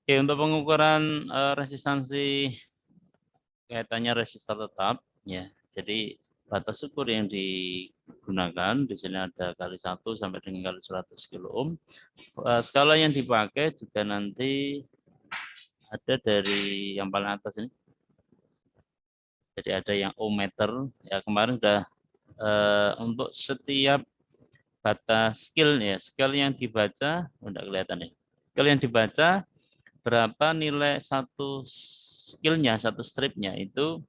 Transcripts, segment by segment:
Oke, untuk pengukuran resistansi kaitannya resistor tetap, ya. Jadi batas ukur yang digunakan di sini ada kali 1 sampai dengan kali 100 kilo ohm. Skala yang dipakai juga nanti ada dari yang paling atas ini. Jadi ada yang ohmmeter, ya kemarin sudah untuk setiap batas skill ya, skill yang dibaca, tidak kelihatan ya. Skill yang dibaca berapa nilai satu skillnya, satu stripnya itu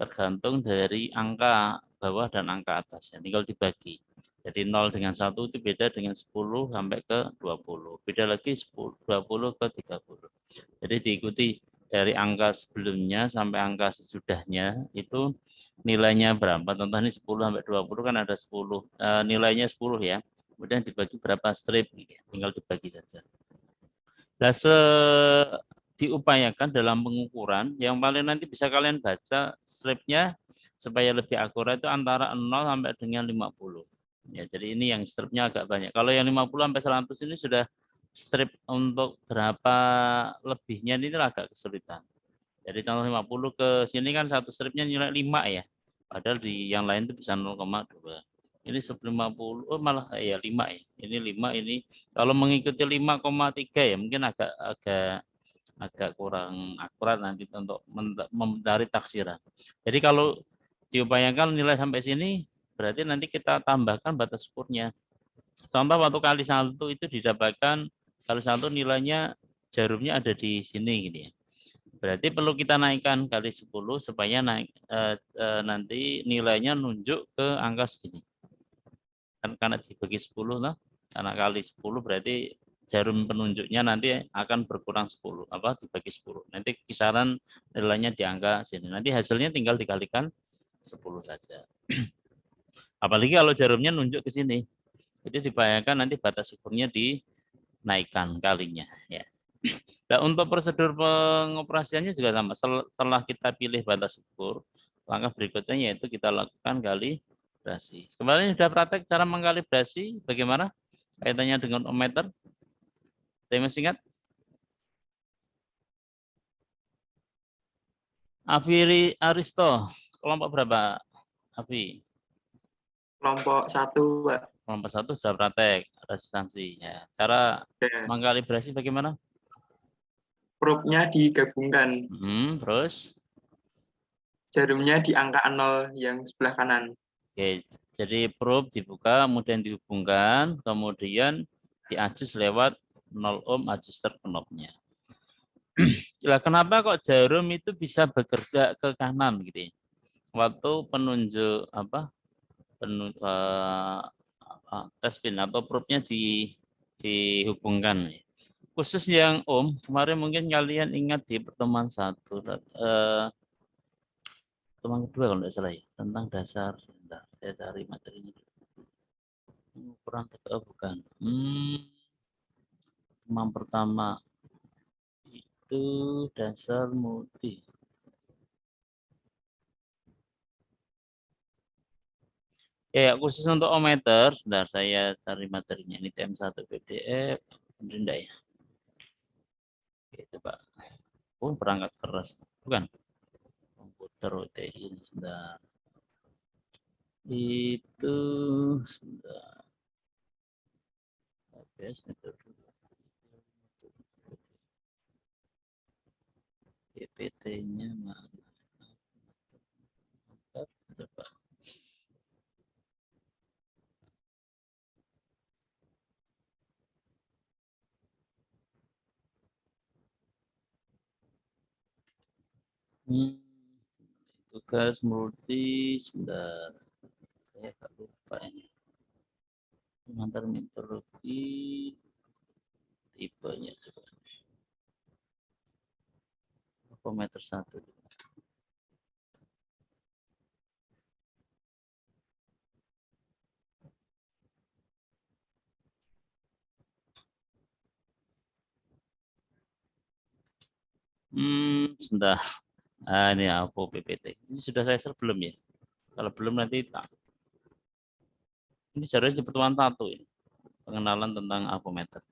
tergantung dari angka bawah dan angka atas. Ya, tinggal dibagi. Jadi 0 dengan 1 itu beda dengan 10 sampai ke 20. Beda lagi 10, 20 ke 30. Jadi diikuti dari angka sebelumnya sampai angka sesudahnya itu nilainya berapa. Contoh ini 10 sampai 20 kan ada 10. Nilainya 10 ya. Kemudian dibagi berapa strip. Tinggal dibagi saja. Nah, diupayakan dalam pengukuran yang paling nanti bisa kalian baca stripnya supaya lebih akurat itu antara 0 sampai dengan 50. Ya, jadi ini yang stripnya agak banyak. Kalau yang 50 sampai 100 ini sudah strip untuk berapa lebihnya ini agak kesulitan. Jadi contoh 50 ke sini kan satu stripnya nilai 5 ya. Padahal di yang lain itu bisa 0,2. Ini 50, oh malah ya 5 ya. Ini 5 ini kalau mengikuti 5,3 ya mungkin agak agak agak kurang akurat nanti untuk mencari taksiran. Jadi kalau diupayakan nilai sampai sini berarti nanti kita tambahkan batas ukurnya. Contoh waktu kali 1 itu didapatkan kali 1 nilainya jarumnya ada di sini gitu ya. Berarti perlu kita naikkan kali 10 supaya naik nanti nilainya nunjuk ke angka segini. Kan karena dibagi 10 lah, karena kali 10 berarti jarum penunjuknya nanti akan berkurang 10 apa dibagi 10. Nanti kisaran nilainya di angka sini. Nanti hasilnya tinggal dikalikan 10 saja. Apalagi kalau jarumnya nunjuk ke sini. Itu dibayangkan nanti batas ukurnya dinaikkan kalinya ya. Nah, untuk prosedur pengoperasiannya juga sama. Setelah kita pilih batas ukur, langkah berikutnya yaitu kita lakukan kalibrasi. Kemarin sudah praktek cara mengkalibrasi bagaimana kaitannya dengan ohmmeter? Saya masih ingat? Afiri Aristo, kelompok berapa? Afi, Kelompok 1, Pak. kelompok 1 sudah praktek resistansinya. Cara Ya. mengkalibrasi bagaimana? Probe-nya digabungkan. Terus? Jarumnya di angka 0 yang sebelah kanan. Oke, jadi probe dibuka, kemudian dihubungkan, kemudian diadjust lewat 0 ohm adjuster knobnya. Lah kenapa kok jarum itu bisa bekerja ke kanan gitu ya? Waktu penunjuk apa? Tes pin atau probe-nya dihubungkan. Khusus yang ohm, kemarin mungkin kalian ingat di pertemuan 1, pertemuan kedua kalau tidak salah ya, tentang dasar. Sebentar, saya cari materinya. Kurang bukan. Yang pertama itu dasar multi. Ya, khusus untuk ohmmeter, sebentar saya cari materinya. Ini TM1 PDF. Enggak ya? Oke, coba. Oh, perangkat keras. Bukan. Komputer UTI. Sebentar. Itu, sebentar. ABS metode. PPT-nya mana? Coba. Tugas multi, sebentar. Saya agak lupa ini. Pengantar meteorologi tipenya coba. Ohmmeter 1. Sebentar. Ini apa PPT. Ini sudah saya share belum ya? Kalau belum nanti ini sebenarnya di pertemuan 1 ini. Pengenalan tentang ahometer.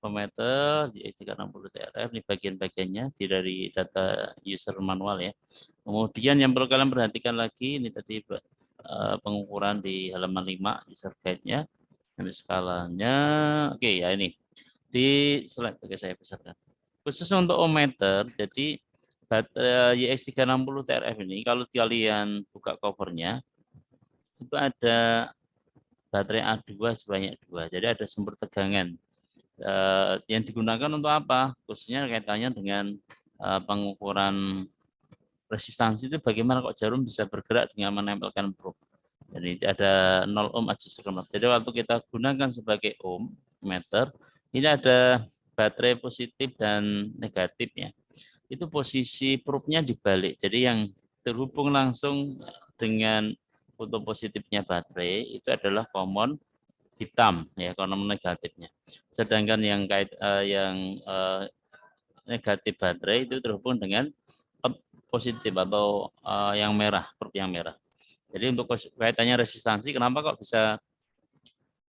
voltmeter, JX360 TRF, ini bagian-bagiannya dari data user manual ya. Kemudian yang perlu kalian perhatikan lagi, ini tadi pengukuran di halaman 5, user guide-nya, ini skalanya, oke ya ini. Di slide, oke saya besarkan. Khusus untuk ohmmeter, jadi baterai YX360 TRF ini, kalau kalian buka covernya, itu ada baterai A2 sebanyak 2. Jadi ada sumber tegangan yang digunakan untuk apa? Khususnya kaitannya dengan pengukuran resistansi itu bagaimana kok jarum bisa bergerak dengan menempelkan probe. Jadi ada 0 ohm adjustable. Jadi waktu kita gunakan sebagai ohm meter, ini ada baterai positif dan negatifnya. Itu posisi probe-nya dibalik. Jadi yang terhubung langsung dengan foto positifnya baterai itu adalah common hitam ya, common negatifnya. Sedangkan yang negatif baterai itu terhubung dengan positif atau yang merah, probe yang merah. Jadi untuk kaitannya resistansi, kenapa kok bisa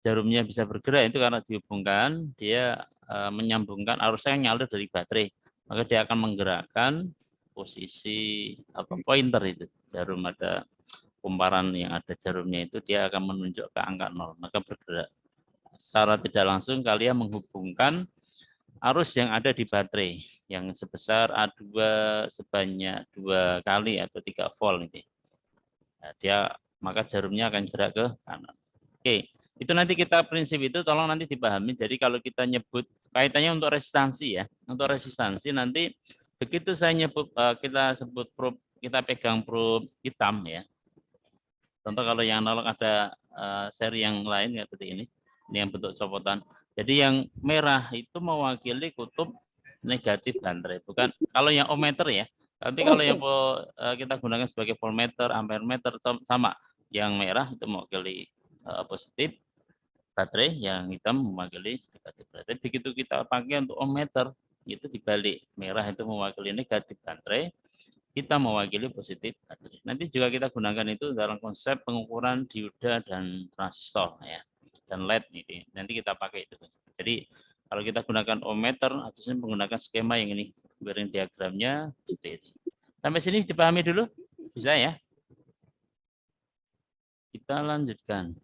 jarumnya bisa bergerak itu karena dihubungkan, dia menyambungkan arusnya yang ngalir dari baterai, maka dia akan menggerakkan posisi pointer itu. Jarum ada kumparan yang ada jarumnya itu dia akan menunjuk ke angka 0, maka bergerak. Secara tidak langsung kalian menghubungkan arus yang ada di baterai yang sebesar A2 sebanyak 2 kali atau 3 volt ini. Nah, maka jarumnya akan gerak ke kanan. Oke, itu nanti kita prinsip itu tolong nanti dipahami. Jadi kalau kita nyebut kaitannya untuk resistansi ya, untuk resistansi nanti begitu saya nyebut kita sebut probe, kita pegang probe hitam ya. Contoh kalau yang analog ada seri yang lain ya seperti ini yang bentuk copotan. Jadi yang merah itu mewakili kutub negatif baterai, bukan kalau yang ohmmeter ya. Tapi kalau yang kita gunakan sebagai voltmeter, ampermeter sama. Yang merah itu mewakili positif baterai, yang hitam mewakili negatif baterai. Begitu kita pakai untuk ohmmeter, itu dibalik. Merah itu mewakili negatif baterai, kita mewakili positif baterai. Nanti juga kita gunakan itu dalam konsep pengukuran dioda dan transistor ya, dan LED ini. Nanti kita pakai itu. Jadi kalau kita gunakan ohmmeter, harusnya menggunakan skema yang ini, bearing diagramnya seperti ini. Sampai sini dipahami dulu, bisa ya? Kita lanjutkan.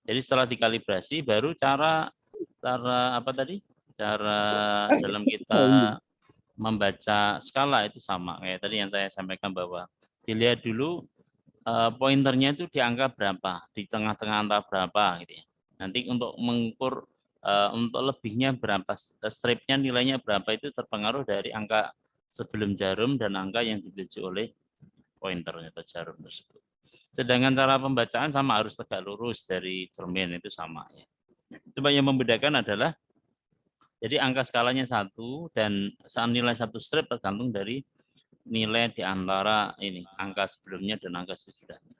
Jadi setelah dikalibrasi, baru cara apa tadi? Cara dalam kita membaca skala itu sama kayak tadi yang saya sampaikan, bahwa dilihat dulu pointernya itu di angka berapa, di tengah-tengah antara berapa gitu ya. Nanti untuk mengukur untuk lebihnya berapa, stripnya nilainya berapa, itu terpengaruh dari angka sebelum jarum dan angka yang dituju oleh pointernya atau jarum tersebut. Sedangkan cara pembacaan sama, harus tegak lurus dari cermin, itu sama ya. Cuma yang membedakan adalah jadi angka skalanya 1 dan nilai satu strip tergantung dari nilai di antara ini, angka sebelumnya dan angka sesudahnya.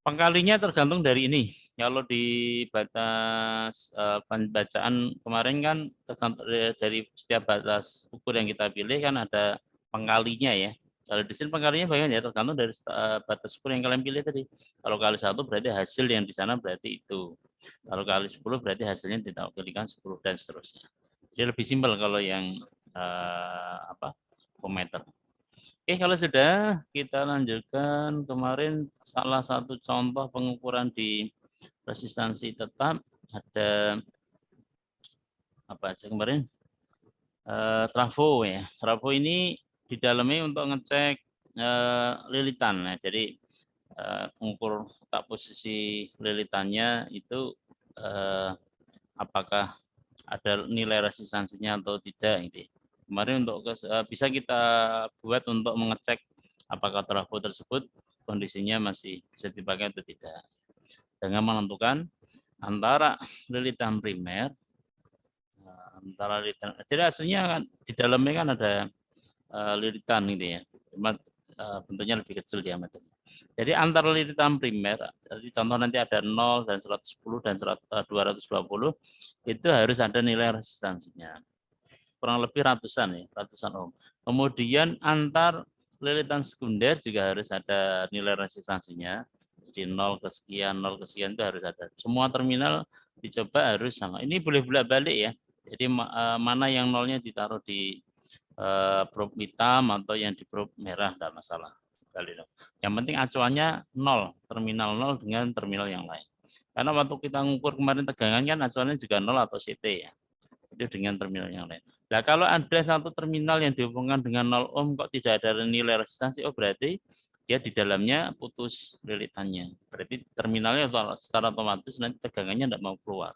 Pengkalinya tergantung dari ini. Kalau di batas bacaan kemarin kan tergantung dari setiap batas ukur yang kita pilih kan ada pengkalinya ya. Kalau di sini pengkalinya bagaimana ya, tergantung dari batas ukur yang kalian pilih tadi. Kalau kali 1 berarti hasil yang di sana berarti itu. Kalau kali 10 berarti hasilnya ditawakilkan 10 dan seterusnya. Jadi lebih simpel kalau yang ohmmeter. Oke, kalau sudah, kita lanjutkan. Kemarin salah satu contoh pengukuran di resistansi tetap ada apa aja kemarin? Trafo ya. Trafo ini di dalamnya untuk ngecek lilitan. Nah, jadi mengukur tak posisi lilitannya itu apakah ada nilai resistansinya atau tidak gitu. Kemarin untuk bisa kita buat untuk mengecek apakah trafo tersebut kondisinya masih bisa dipakai atau tidak, dengan menentukan antara lilitan primer jadi aslinya kan di dalamnya kan ada lilitan gitu ya, cuma bentuknya lebih kecil diameternya. Jadi antara lilitan primer, jadi contoh nanti ada 0 dan 110 dan 220, itu harus ada nilai resistansinya. Kurang lebih ratusan ohm. Kemudian antar lilitan sekunder juga harus ada nilai resistansinya. Jadi 0 ke sekian itu harus ada. Semua terminal dicoba harus sama. Ini boleh bolak-balik ya. Jadi mana yang nolnya ditaruh di probe hitam atau yang di probe merah, tidak masalah. Yang penting acuannya 0, terminal 0 dengan terminal yang lain. Karena waktu kita ngukur kemarin tegangan kan acuannya juga 0 atau CT ya. Itu dengan terminal yang lain. Nah, kalau ada satu terminal yang dihubungkan dengan 0 ohm kok tidak ada nilai resistansi, oh berarti dia di dalamnya putus lilitannya. Berarti terminalnya secara otomatis nanti tegangannya tidak mau keluar.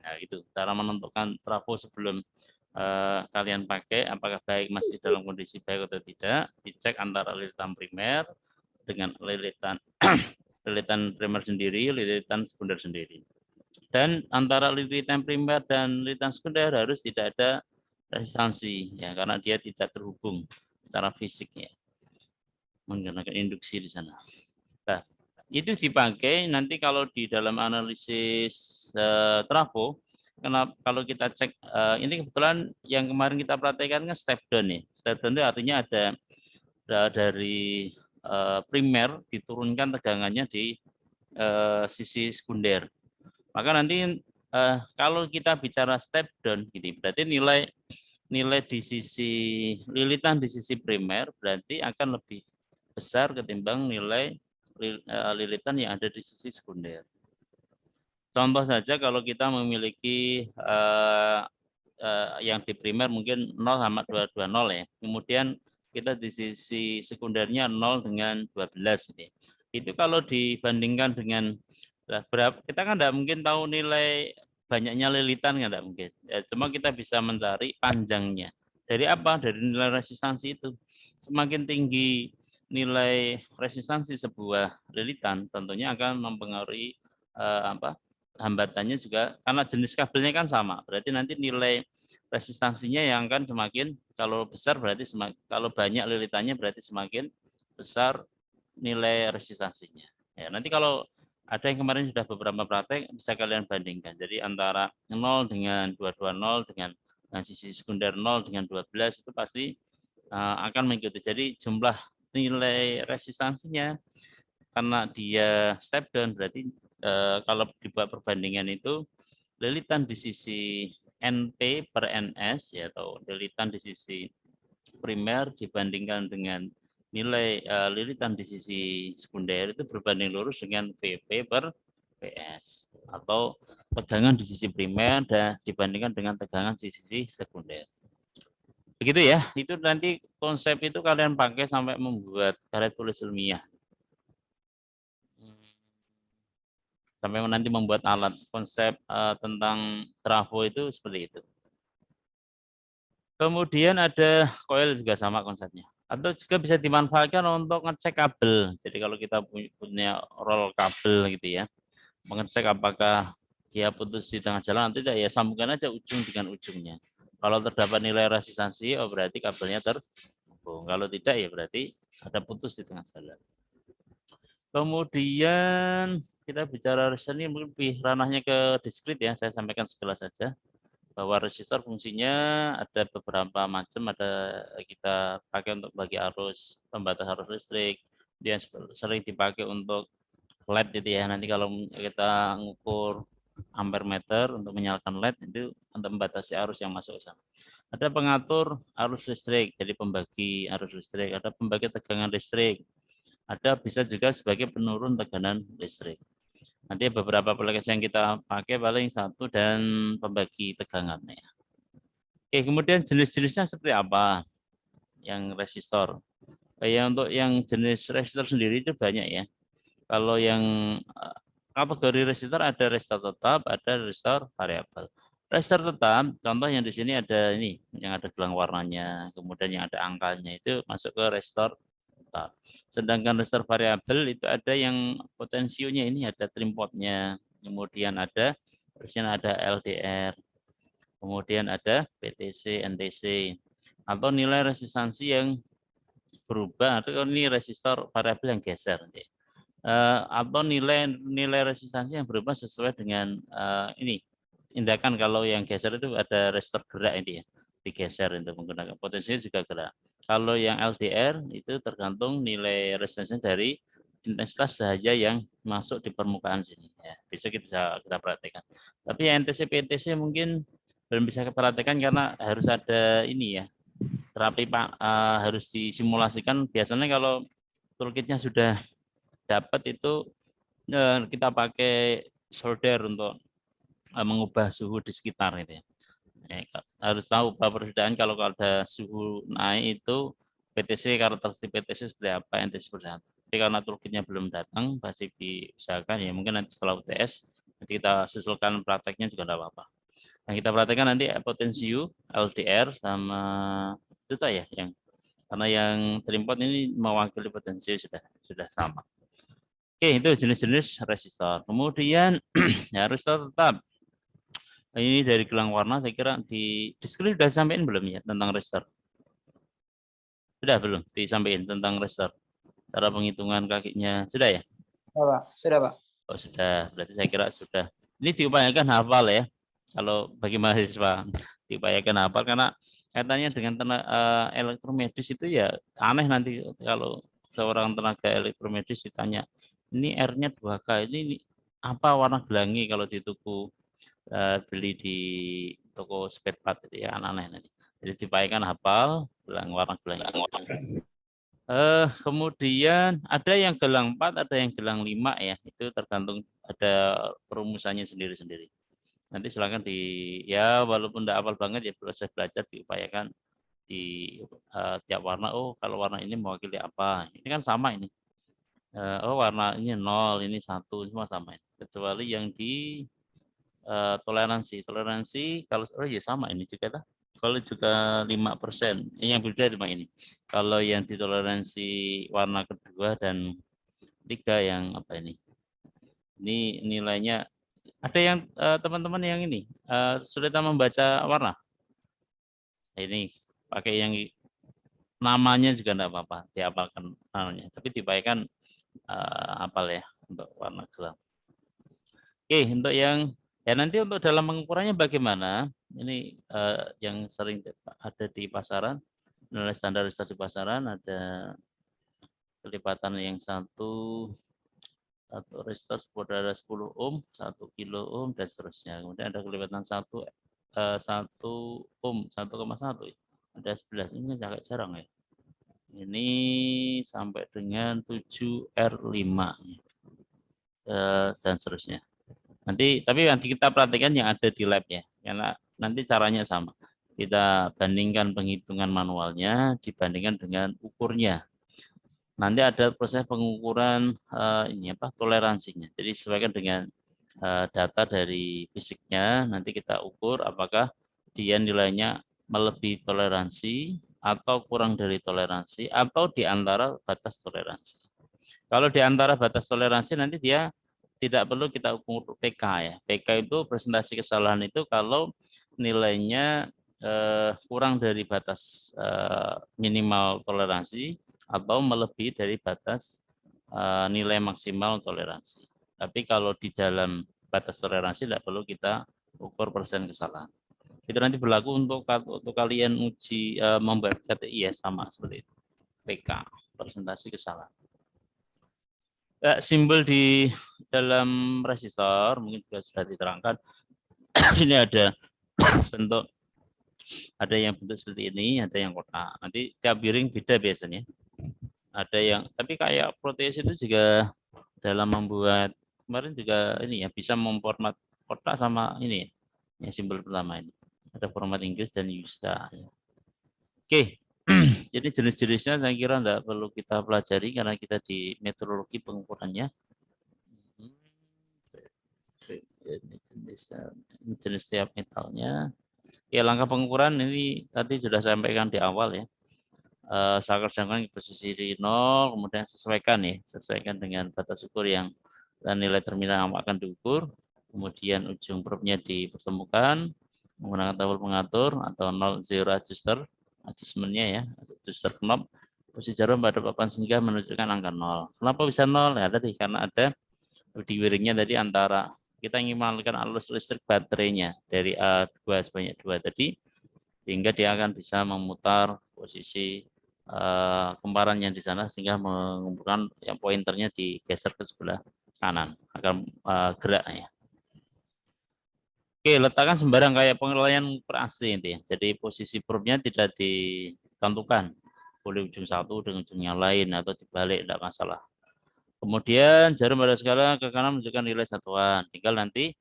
Nah, itu cara menentukan trafo sebelum kalian pakai, apakah baik masih dalam kondisi baik atau tidak. Dicek antara lilitan primer dengan lilitan lilitan primer sendiri, lilitan sekunder sendiri. Dan antara lilitan primer dan lilitan sekunder harus tidak ada resistansi ya, karena dia tidak terhubung secara fisik ya, menggunakan induksi di sana. Nah, itu dipakai nanti kalau di dalam analisis trafo. Kenapa kalau kita cek ini kebetulan yang kemarin kita praktekkan kan step down ya. Step down itu artinya ada dari primer diturunkan tegangannya di sisi sekunder. Maka nanti kalau kita bicara step down gitu, berarti nilai di sisi lilitan di sisi primer berarti akan lebih besar ketimbang nilai lilitan yang ada di sisi sekunder. Contoh saja kalau kita memiliki yang di primer mungkin 0 sama 220 ya. Kemudian kita di sisi sekundernya 0 dengan 12 gitu. Itu kalau dibandingkan dengan berapa, kita kan tidak mungkin tahu nilai banyaknya lilitan, kan tidak mungkin. Ya, cuma kita bisa mencari panjangnya. Dari apa? Dari nilai resistansi itu. Semakin tinggi nilai resistansi sebuah lilitan, tentunya akan mempengaruhi hambatannya juga, karena jenis kabelnya kan sama. Berarti nanti nilai resistansinya yang akan semakin, kalau besar berarti semakin, kalau banyak lilitannya berarti semakin besar nilai resistansinya. Ya, nanti kalau ada yang kemarin sudah beberapa praktek bisa kalian bandingkan. Jadi antara 0 dengan 220 dengan sisi sekunder 0 dengan 12 itu pasti akan mengikuti. Jadi jumlah nilai resistansinya karena dia step down berarti kalau dibuat perbandingan itu lilitan di sisi NP per NS ya, atau lilitan di sisi primer dibandingkan dengan nilai lilitan di sisi sekunder itu berbanding lurus dengan VP per PS, atau tegangan di sisi primer dan dibandingkan dengan tegangan di sisi sekunder. Begitu ya, itu nanti konsep itu kalian pakai sampai membuat karya tulis ilmiah. Sampai nanti membuat alat. Konsep tentang trafo itu seperti itu. Kemudian ada coil juga sama konsepnya. Atau juga bisa dimanfaatkan untuk ngecek kabel. Jadi kalau kita punya roll kabel gitu ya, mengecek apakah dia putus di tengah jalan, nanti ya sambungkan aja ujung dengan ujungnya. Kalau terdapat nilai resistansi, oh berarti kabelnya terhubung. Kalau tidak ya berarti ada putus di tengah jalan. Kemudian kita bicara resistor ini mungkin lebih ranahnya ke diskrit ya, saya sampaikan sekilas saja bahwa resistor fungsinya ada beberapa macam, ada kita pakai untuk bagi arus, pembatas arus listrik, dia sering dipakai untuk LED gitu ya. Nanti kalau kita ngukur ampere meter untuk menyalakan LED itu untuk membatasi arus yang masuk ke sana. Ada pengatur arus listrik, jadi pembagi arus listrik, ada pembagi tegangan listrik, ada bisa juga sebagai penurun tekanan listrik. Nanti beberapa aplikasi yang kita pakai paling satu dan pembagi tegangannya. Oke, kemudian jenis-jenisnya seperti apa yang resistor? Untuk yang jenis resistor sendiri itu banyak ya. Kalau yang kategori resistor ada resistor tetap, ada resistor variabel. Resistor tetap, contoh yang di sini ada ini, yang ada gelang warnanya, kemudian yang ada angkanya, itu masuk ke resistor tetap. Sedangkan resistor variabel itu ada yang potensionya ini ada trimpotnya, kemudian ada LDR, kemudian ada PTC, NTC, atau nilai resistansi yang berubah, atau ini resistor variabel yang geser nanti. Atau nilai resistansi yang berubah sesuai dengan ini tindakan. Kalau yang geser itu ada resistor gerak ini ya, digeser untuk menggunakan potensinya juga gerak. Kalau yang LDR itu tergantung nilai resistansinya dari intensitas cahaya yang masuk di permukaan sini. Ya, besok kita perhatikan. Tapi ya NTC PNTC mungkin belum bisa kita perhatikan karena harus ada ini ya, terapi harus disimulasikan. Biasanya kalau toolkitnya sudah dapat itu kita pakai solder untuk mengubah suhu di sekitar itu ya. Harus tahu bahwa perbedaan kalau ada suhu naik itu PTC, karakteristik PTC seperti apa, NTC seperti apa. Tapi karena toolkitnya belum datang, pasti diusahakan ya mungkin nanti setelah UTS nanti kita susulkan prakteknya juga tidak apa-apa. Yang kita perhatikan nanti potensiu, LDR sama itu ya yang karena yang trimpot ini mewakili potensiu sudah sama. Oke, itu jenis-jenis resistor. Kemudian ya resistor tetap. Ini dari gelang warna saya kira di screen sudah sampaikan belum ya tentang resistor? Sudah belum disampaikan tentang resistor? Cara penghitungan kakinya sudah ya? Sudah Pak. Oh sudah, berarti saya kira sudah. Ini diupayakan hafal ya. Kalau bagi mahasiswa diupayakan hafal karena kaitannya dengan elektromedis itu ya aneh nanti kalau seorang tenaga elektromedis ditanya ini R-nya 2K ini apa warna gelangi kalau di tuku beli di toko spare part itu ya aneh-aneh nanti. Jadi diupayakan hafal gelang warna gelang. Kemudian ada yang gelang 4, ada yang gelang 5 ya. Itu tergantung ada perumusannya sendiri-sendiri. Nanti silakan ya walaupun tidak hafal banget ya belajar diupayakan di tiap warna. Oh kalau warna ini mewakili apa? Ini kan sama ini. Oh warna ini 0, ini 1, semua sama. Kecuali yang di toleransi kalau ya sama ini juga lah. Kalau juga 5%, yang berbeda cuma ini. Kalau yang ditoleransi warna kedua dan 3 yang apa ini? Ini nilainya ada yang teman-teman yang ini sudah membaca warna. Ini pakai yang namanya juga tidak apa-apa, dihafalkan namanya. Tapi dipakai apal ya untuk warna gelang. Oke, untuk yang ya nanti untuk dalam pengukurannya bagaimana? Ini yang sering ada di pasaran, nilai standarisasi pasaran ada kelipatan yang satu resistor ada 10 ohm, 1 kilo ohm dan seterusnya. Kemudian ada kelipatan 1 ohm, 1,1 ya. Ada 11 ini agak jarang ya. Ini sampai dengan 7R5 dan seterusnya. Tapi nanti kita perhatikan yang ada di lab ya, karena nanti caranya sama. Kita bandingkan penghitungan manualnya dibandingkan dengan ukurnya. Nanti ada proses pengukuran toleransinya. Jadi sesuaikan dengan data dari fisiknya. Nanti kita ukur apakah dia nilainya melebihi toleransi atau kurang dari toleransi atau di antara batas toleransi. Kalau di antara batas toleransi nanti dia tidak perlu kita ukur PK ya. PK itu presentasi kesalahan itu kalau nilainya kurang dari batas minimal toleransi atau melebihi dari batas nilai maksimal toleransi. Tapi kalau di dalam batas toleransi tidak perlu kita ukur persen kesalahan. Itu nanti berlaku untuk kalian uji membuat KTI ya sama seperti itu. PK, presentasi kesalahan. Simbol di dalam resistor mungkin juga sudah diterangkan. Ini ada bentuk, ada yang bentuk seperti ini, ada yang kotak. Nanti tiap piring beda biasanya. Ada yang, tapi kayak Proteus itu juga dalam membuat kemarin juga ini ya bisa memformat kotak sama ini ya, yang simbol pertama ini. Ada format Inggris dan USA. Ya. Oke. Jadi jenis-jenisnya saya kira tidak perlu kita pelajari karena kita di metodologi pengukurannya. Jenis setiap metalnya. Ya langkah pengukuran ini tadi sudah saya sampaikan di awal ya. Sakerjangkauan posisi 0, kemudian sesuaikan dengan batas ukur yang dan nilai terminal yang akan diukur. Kemudian ujung probnya dipertemukan menggunakan tabel pengatur atau 0-0 adjustment-nya ya, adjuster knob. Posisi jarum pada papan sehingga menunjukkan angka 0. Kenapa bisa 0? Ya tadi karena ada di wiringnya tadi antara kita ingin mengalihkan arus listrik baterainya dari A2 sebanyak 2 tadi sehingga dia akan bisa memutar posisi kumparan yang di sana sehingga mengumpulkan yang pointernya digeser ke sebelah kanan agar gerak ya. Oke, letakkan sembarang kayak penilaian per AC itu ya. Jadi posisi probe-nya tidak ditentukan. Boleh ujung satu dengan ujung yang lain atau dibalik, tidak masalah. Kemudian jarum pada skala ke kanan menunjukkan nilai satuan. Tinggal nanti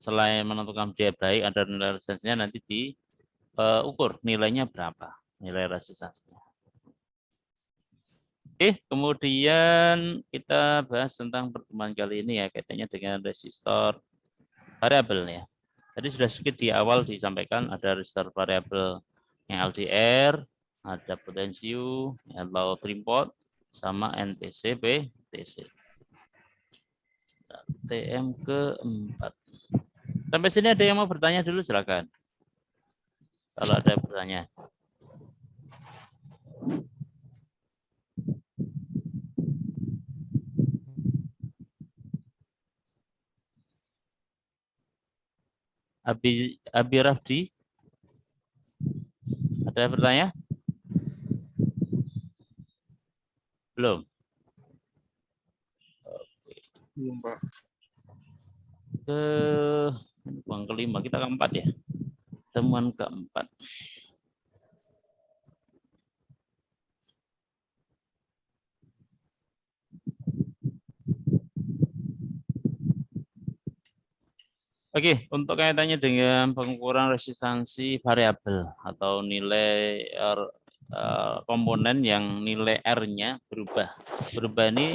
selain menentukan dia baik, ada nilai resistansinya nanti diukur nilainya berapa, nilai resistansinya. Oke, kemudian kita bahas tentang pertemuan kali ini ya, kaitannya dengan resistor variabel ya. Tadi sudah sedikit di awal disampaikan ada resistor variabel yang LDR, ada potensio, atau trimpot, sama NTC, BTC. TM keempat. Sampai sini ada yang mau bertanya dulu, silakan. Kalau ada yang bertanya. Abi Rafdi, ada yang bertanya? Belum. Belum, Pak. Ke uang kelima, kita keempat ya. Temuan keempat. Oke, untuk kaitannya dengan pengukuran resistansi variabel atau nilai komponen yang nilai R-nya berubah. Berubah ini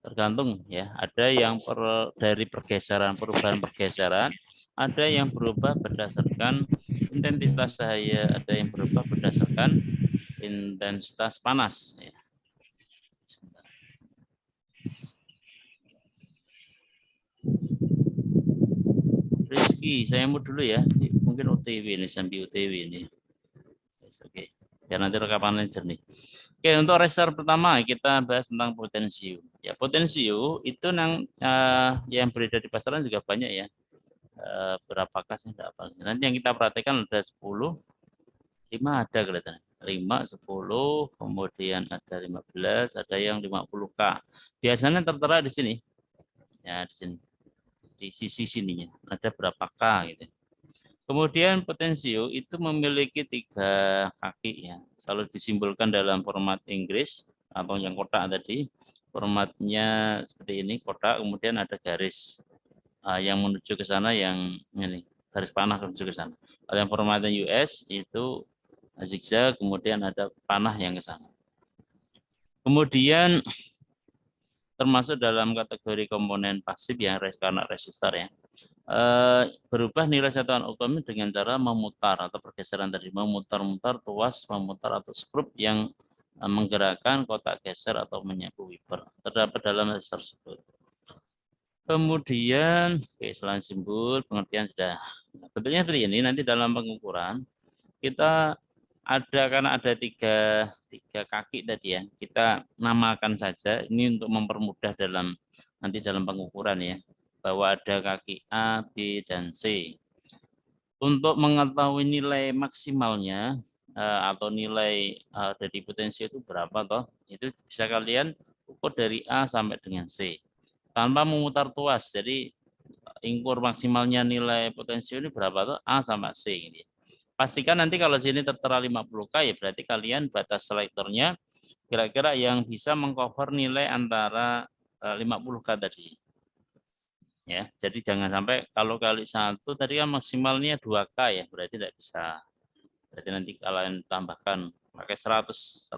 tergantung ya. Ada yang dari pergeseran, perubahan pergeseran, ada yang berubah berdasarkan intensitas cahaya, ada yang berubah berdasarkan intensitas panas. Ya. Rizky, saya mau dulu ya. Mungkin OTW ini, sambil OTW ini. Oke, ya nanti rekapannya jernih. Oke, untuk resistor pertama kita bahas tentang potensio. Ya, potensio itu yang beredar di pasaran juga banyak ya. Berapakah sih enggak apa. Nanti yang kita perhatikan ada 10, 5 ada kelihatan. 5, 10, kemudian ada 15, ada yang 50K. Biasanya tertera di sini. Ya, di sini. Di sisi sininya ada berapa K gitu. Kemudian potensio itu memiliki 3 kaki ya. Kalau disimbolkan dalam format Inggris atau yang kotak tadi, formatnya seperti ini, kotak, kemudian ada garis yang menuju ke sana, yang ini garis panah menuju ke sana. Kalau yang formatnya US itu zigzag, kemudian ada panah yang ke sana. Kemudian termasuk dalam kategori komponen pasif yang karena resistor ya. Berubah nilai satuan ukuran dengan cara memutar atau pergeseran tadi, memutar-mutar tuas, memutar atau skrup yang menggerakkan kotak geser atau menyapu wiper terdapat dalam resistor tersebut. Kemudian selain simbol pengertian sudah. Bentuknya seperti ini. Nanti dalam pengukuran kita karena ada tiga kaki tadi ya, kita namakan saja ini untuk mempermudah nanti dalam pengukuran ya, bahwa ada kaki A, B, dan C. Untuk mengetahui nilai maksimalnya atau nilai dari potensi itu berapa toh, itu bisa kalian ukur dari A sampai dengan C tanpa memutar tuas. Jadi ukur maksimalnya nilai potensi ini berapa toh, A sampai C gitu. Pastikan nanti kalau sini tertera 50K ya berarti kalian batas selektornya kira-kira yang bisa mengcover nilai antara 50K tadi. Ya, jadi jangan sampai kalau kali 1 tadi kan maksimalnya 2K ya, berarti tidak bisa. Berarti nanti kalian tambahkan pakai 100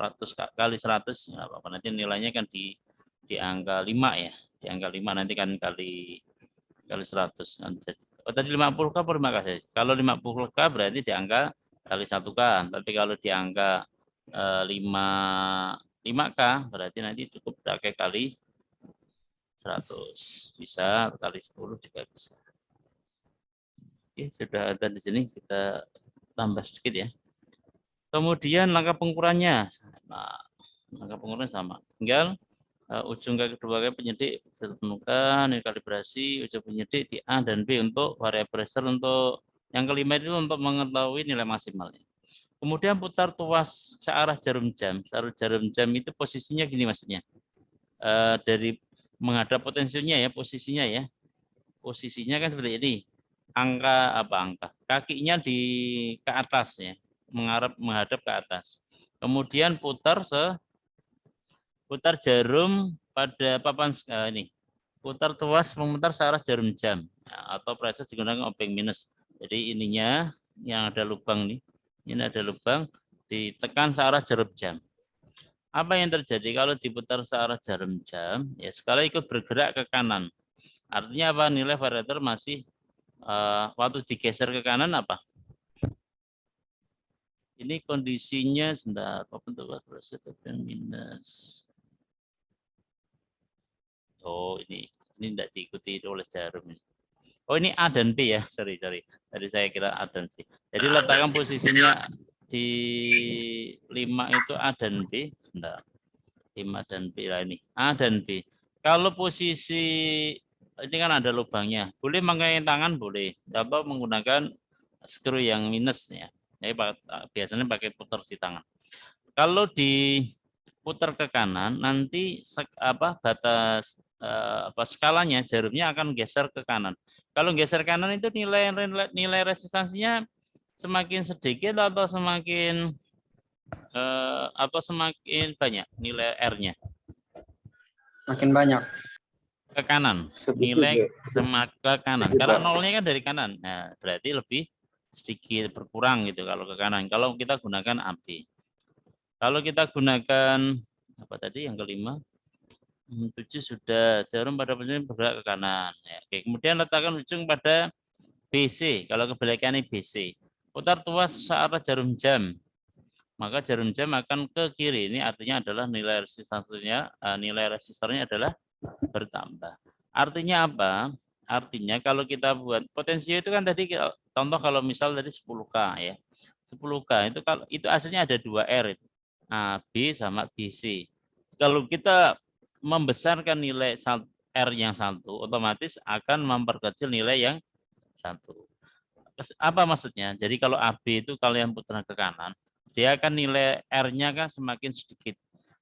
kali 100 enggak apa-apa. Nanti nilainya kan di angka 5 ya. Di angka 5 nanti kan kali 100 kan jadi. Oh, tadi 50K per 5K saja. Kalau 50K berarti di angka kali 1K. Tapi kalau di angka 5K berarti nanti cukup pakai kali 100. Bisa, kali 10 juga bisa. Oke, sudah ada di sini, kita tambah sedikit ya. Kemudian langkah pengukurannya. Nah, langkah pengukuran sama. Tinggal ujung kaki kedua kaki penyedik ditentukan, ini kalibrasi ujung penyedik di A dan B untuk variabel resistor. Untuk yang kelima itu untuk mengetahui nilai maksimalnya. Kemudian putar tuas searah jarum jam. Searah jarum jam itu posisinya gini maksudnya. Dari menghadap potensinya ya, posisinya ya. Posisinya kan seperti ini. Angka. Kakinya ke atas ya, menghadap ke atas. Kemudian putar jarum pada papan ini. Putar tuas memutar searah jarum jam atau proses digunakan obeng minus. Jadi ininya yang ada lubang nih. Ini ada lubang, ditekan searah jarum jam. Apa yang terjadi kalau diputar searah jarum jam? Ya skala ikut bergerak ke kanan. Artinya apa? Nilai variator masih waktu digeser ke kanan apa? Ini kondisinya sebentar. Bentuk proses obeng minus. Oh ini tidak diikuti oleh jarum ini. Oh ini A dan B ya, sorry. Tadi saya kira A dan C. Jadi letakkan posisinya di 5 itu A dan B. Bentar. 5 dan B lah ini. A dan B. Kalau posisi ini kan ada lubangnya. Boleh menggunakan tangan, boleh. Atau menggunakan screw yang minus ya. Jadi biasanya pakai putar di tangan. Kalau diputar ke kanan, nanti batas skalanya jarumnya akan geser ke kanan. Kalau geser kanan itu nilai resistansinya semakin sedikit atau semakin banyak nilai R-nya? Makin banyak. Ke kanan. Nilai semakin ke kanan. Karena nolnya kan dari kanan. Nah, berarti lebih sedikit berkurang gitu kalau ke kanan. Kalau kita gunakan AB. Kalau kita gunakan apa tadi yang kelima? 7 sudah jarum pada posisi bergerak ke kanan. Ya, oke. Kemudian letakkan ujung pada BC. Kalau kebalikannya BC. Putar tuas searah jarum jam. Maka jarum jam akan ke kiri. Ini artinya adalah nilai resistornya adalah bertambah. Artinya apa? Artinya kalau kita buat potensio itu kan tadi contoh kalau misal tadi 10K ya. 10K itu kalau itu aslinya ada 2R itu. A, B sama BC. Kalau kita membesarkan nilai R yang satu, otomatis akan memperkecil nilai yang satu. Apa maksudnya? Jadi kalau AB itu kalian putar ke kanan, dia akan nilai R-nya kan semakin sedikit.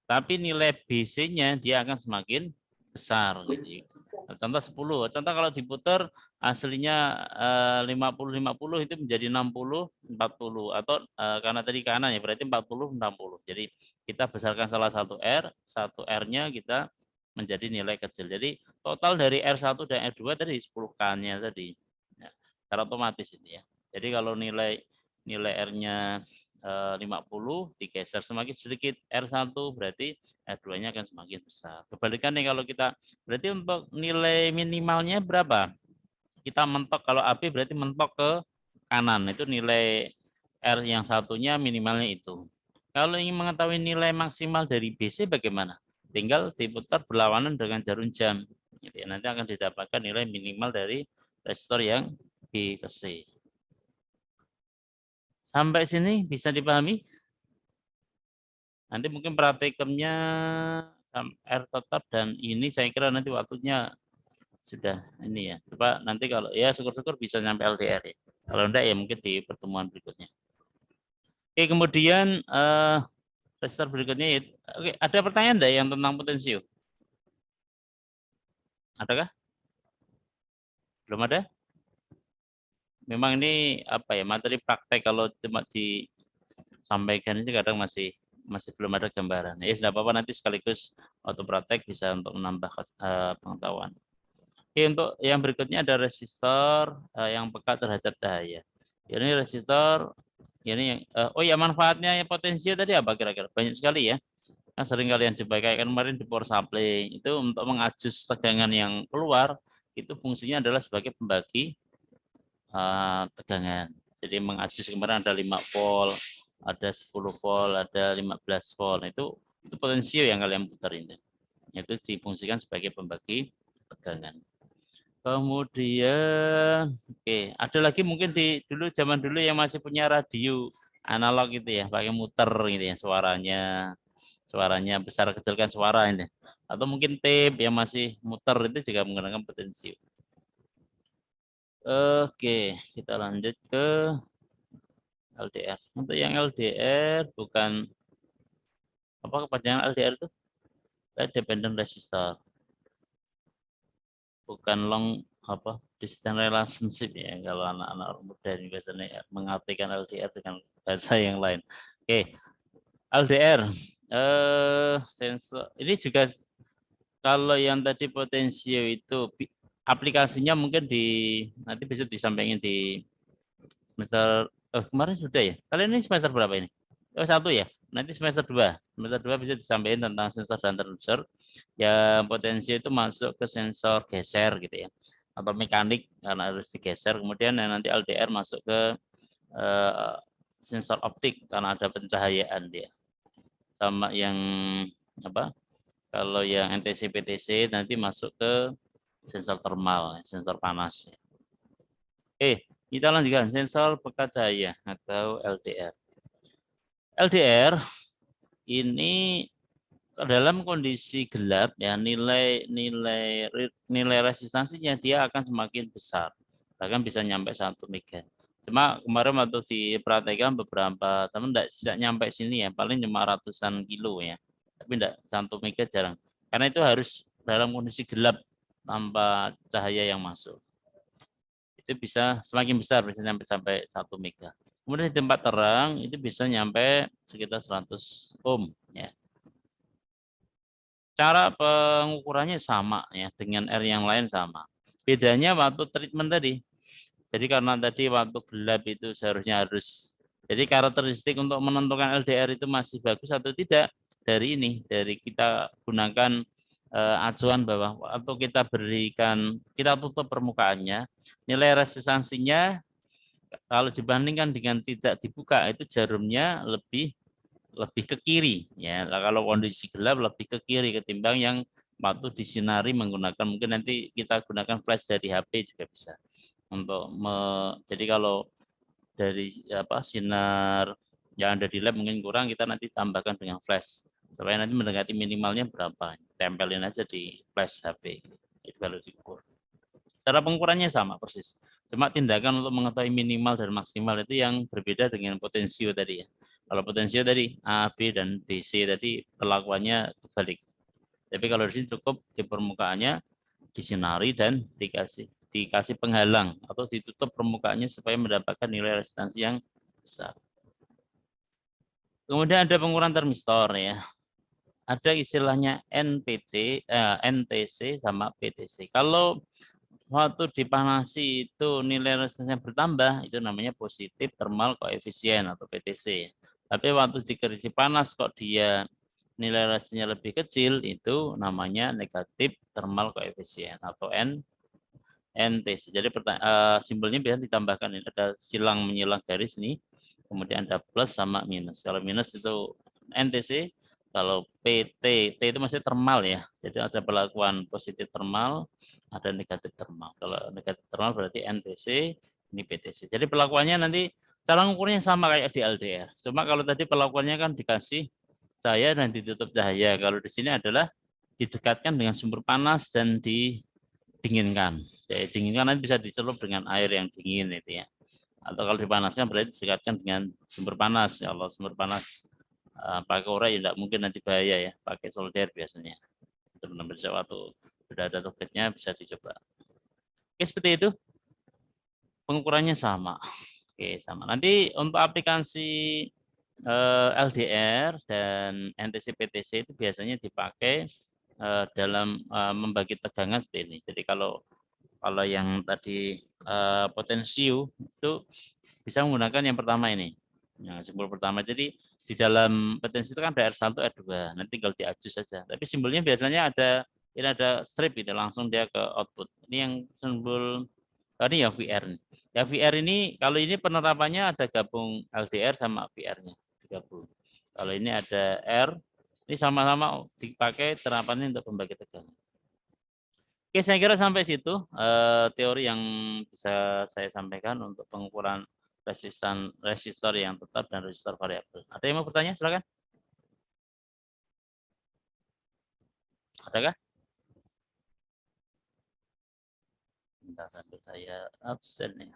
Tapi nilai BC-nya dia akan semakin besar. Gitu. Contoh 10. Contoh kalau diputar aslinya 50-50 itu menjadi 60-40. Atau karena tadi kanan ya berarti 40-60. Jadi kita besarkan salah satu R, satu R-nya kita menjadi nilai kecil. Jadi total dari R1 dan R2 tadi 10K-nya tadi. Ya, secara otomatis ini ya. Jadi kalau nilai R-nya 50 digeser semakin sedikit R1 berarti R2-nya akan semakin besar. Kebalikannya kalau kita berarti untuk nilai minimalnya berapa? Kita mentok kalau AB berarti mentok ke kanan. Itu nilai R yang satunya minimalnya itu. Kalau ingin mengetahui nilai maksimal dari BC bagaimana? Tinggal diputar berlawanan dengan jarum jam. Nanti akan didapatkan nilai minimal dari resistor yang B ke C. Sampai sini bisa dipahami? Nanti mungkin praktikumnya R tetap dan ini saya kira nanti waktunya sudah ini ya. Coba nanti kalau ya syukur-syukur bisa sampai LDR ya. Kalau enggak ya mungkin di pertemuan berikutnya. Oke, kemudian resistor berikutnya ya. Oke, ada pertanyaan enggak yang tentang potensio? Adakah? Belum ada? Memang ini apa ya materi praktek kalau cuma disampaikan ini kadang masih belum ada gambaran. Ya sudah apa-apa nanti sekaligus waktu praktek bisa untuk menambah pengetahuan. Oke, untuk yang berikutnya ada resistor yang peka terhadap cahaya. Ini resistor ini yang oh ya manfaatnya potensio tadi apa kira-kira? Banyak sekali ya. Kan sering kalian coba kayak kemarin di power supply itu untuk mengajus tegangan yang keluar itu fungsinya adalah sebagai pembagi tegangan. Jadi mengajus kemarin ada 5 volt, ada 10 volt, ada 15 volt. Itu potensio yang kalian putar ini. Itu difungsikan sebagai pembagi tegangan. Kemudian oke, ada lagi mungkin dulu zaman dulu yang masih punya radio analog gitu ya, pakai muter gitu ya suaranya. Suaranya besar kecilkan suara ini. Atau mungkin tape yang masih muter itu juga menggunakan potensio. Oke, kita lanjut ke LDR. Untuk yang LDR bukan apa kepanjangan LDR itu? Dependent resistor. Bukan long apa distance relationship ya, kalau anak-anak muda ini biasanya mengartikan LDR dengan bahasa yang lain. Oke, LDR sensor ini juga kalau yang tadi potensio itu aplikasinya mungkin nanti bisa disampaikan di semester kemarin sudah ya. Kalian ini semester berapa ini? Oh, 1 ya. Nanti semester 2. Semester 2 bisa disampaikan tentang sensor dan transducer. Ya potensi itu masuk ke sensor geser gitu ya. Atau mekanik karena harus digeser. Kemudian nanti LDR masuk ke sensor optik karena ada pencahayaan dia. Sama yang apa? Kalau yang NTC PTC nanti masuk ke sensor thermal, sensor panas. Kita lanjutkan sensor pekat cahaya atau LDR. LDR ini dalam kondisi gelap ya nilai resistansinya dia akan semakin besar, bahkan bisa nyampe 1 mega. Cuma kemarin waktu diperhatikan beberapa teman tidak nyampe sini ya, paling cuma ratusan kilo ya, tapi tidak 1 mega jarang, karena itu harus dalam kondisi gelap tanpa cahaya yang masuk. Itu bisa semakin besar, bisa sampai 1 mega. Kemudian di tempat terang itu bisa nyampe sekitar 100 ohm ya. Cara pengukurannya sama ya, dengan R yang lain sama. Bedanya waktu treatment tadi. Jadi karena tadi waktu gelap itu seharusnya harus, jadi karakteristik untuk menentukan LDR itu masih bagus atau tidak dari ini, dari kita gunakan acuan bahwa atau kita berikan, kita tutup permukaannya, nilai resistansinya kalau dibandingkan dengan tidak dibuka itu jarumnya lebih ke kiri ya. Kalau kondisi gelap lebih ke kiri ketimbang yang waktu disinari menggunakan, mungkin nanti kita gunakan flash dari HP juga bisa untuk jadi kalau dari sinar yang ada di lab mungkin kurang, kita nanti tambahkan dengan flash supaya nanti mendekati minimalnya berapa, tempelin aja di flash HP itu kalau diukur. Cara pengukurannya sama persis, cuma tindakan untuk mengetahui minimal dan maksimal itu yang berbeda dengan potensio tadi ya. Kalau potensio tadi A, B, dan BC tadi perlakuannya kebalik. Tapi kalau di sini cukup di permukaannya disinari dan dikasih penghalang atau ditutup permukaannya supaya mendapatkan nilai resistansi yang besar. Kemudian ada pengukuran termistor ya. Ada istilahnya NTC sama PTC. Kalau waktu dipanasi itu nilai resistansinya bertambah, itu namanya positif thermal koefisien atau PTC. Tapi waktu dipanas kok dia nilai resistansinya lebih kecil, itu namanya negatif thermal koefisien atau NTC. Jadi simbolnya biasanya ditambahkan ini, ada silang menyilang garis ini, kemudian ada plus sama minus. Kalau minus itu NTC, kalau PT, T itu masih thermal ya. Jadi ada perlakuan positif thermal, ada negatif thermal. Kalau negatif thermal berarti NTC, ini PTC. Jadi perlakuannya nanti cara ngukurnya sama kayak di LDR. Cuma kalau tadi perlakuannya kan dikasih cahaya dan ditutup cahaya. Kalau di sini adalah didekatkan dengan sumber panas dan didinginkan. Jadi dinginkan nanti bisa dicelup dengan air yang dingin itu ya. Atau kalau dipanaskan berarti didekatkan dengan sumber panas. Ya Allah, sumber panas pakai urai ya tidak mungkin, nanti bahaya ya, pakai solder biasanya. Itu benar-benar waktu sudah ada toketnya bisa dicoba. Oke, seperti itu. Pengukurannya sama. Oke, sama. Nanti untuk aplikasi LDR dan NTC-PTC itu biasanya dipakai dalam membagi tegangan seperti ini. Jadi kalau yang tadi potensio itu bisa menggunakan yang pertama ini. Yang simbol pertama. Jadi di dalam potensi itu kan ada R1, R2. Nanti tinggal diadjust saja. Tapi simbolnya biasanya ini ada strip gitu, langsung dia ke output. Ini yang simbol ini ya VR. Ya VR ini kalau ini penerapannya ada gabung LDR sama VR-nya digabung. Kalau ini ada R, ini sama-sama dipakai terapannya untuk pembagi tegangan. Oke, saya kira sampai situ teori yang bisa saya sampaikan untuk pengukuran resistor yang tetap dan resistor variabel. Ada yang mau bertanya? Silakan. Adakah? Bentar, sambil saya absen ya.